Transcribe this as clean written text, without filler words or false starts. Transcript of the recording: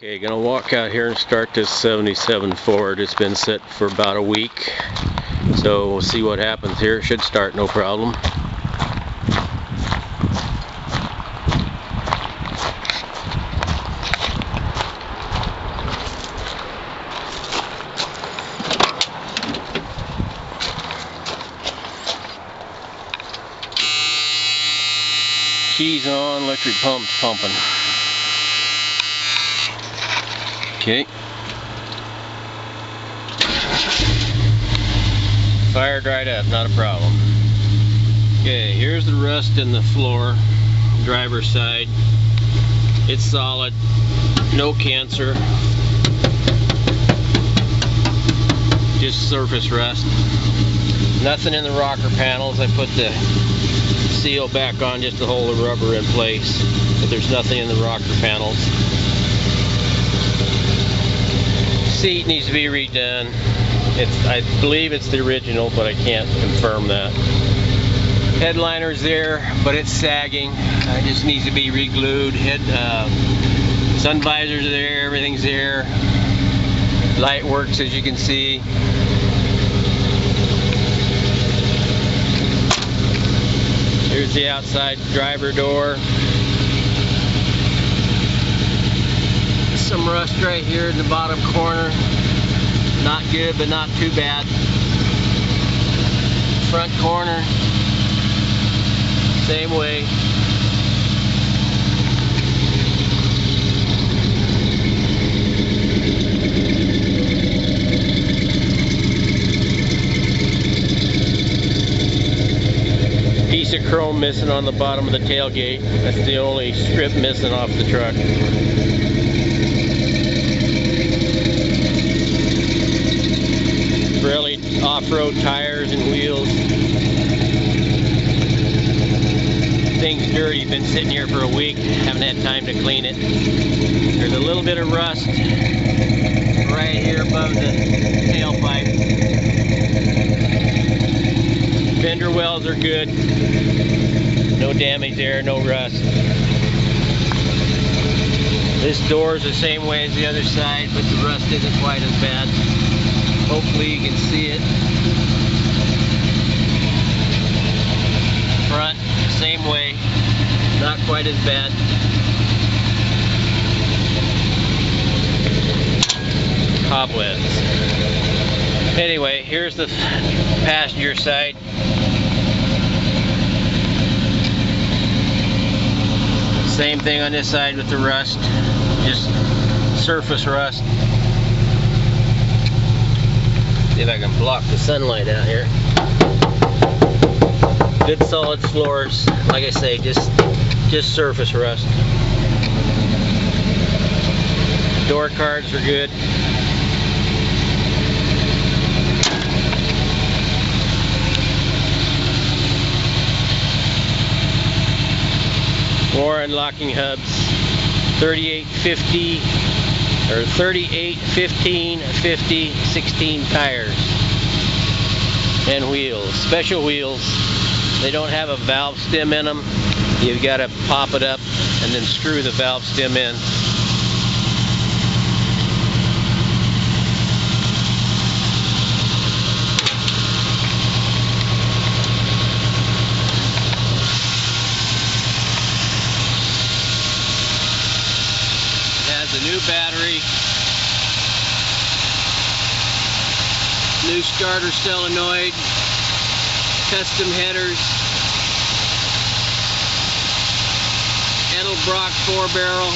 Okay, gonna walk out here and start this 77 Ford. It's been set for about a week, so we'll see what happens here. It should start no problem. Keys on, electric pump's pumping. Okay. Fire dried up, not a problem. Okay, here's the rust in the floor, driver's side. It's solid, no cancer. Just surface rust. Nothing in the rocker panels. I put the seal back on just to hold the rubber in place, but there's nothing in the rocker panels. Seat needs to be redone. I believe it's the original, but I can't confirm that. Headliner's there, but it's sagging. It just needs to be re-glued. Sun visors are there, everything's there. Light works, as you can see. Here's the outside driver door. Some rust right here in the bottom corner. Not good, but not too bad. Front corner, same way. Piece of chrome missing on the bottom of the tailgate. That's the only strip missing off the truck. Really off-road tires and wheels. Thing's dirty, been sitting here for a week, haven't had time to clean it. There's a little bit of rust right here above the tailpipe. Fender wells are good. No damage there, no rust. This door is the same way as the other side, but the rust isn't quite as bad. Hopefully you can see it. Front, same way. Not quite as bad. Cobwebs. Anyway, here's the passenger side. Same thing on this side with the rust. Just surface rust. See if I can block the sunlight out here. Good solid floors. Like I say, just surface rust. Door cards are good. Warren locking hubs. 3850 or 38, 15, 50, 16 tires and wheels, special wheels. They don't have a valve stem in them. You've got to pop it up and then screw the valve stem in. The new battery, new starter solenoid, custom headers, Edelbrock 4-barrel.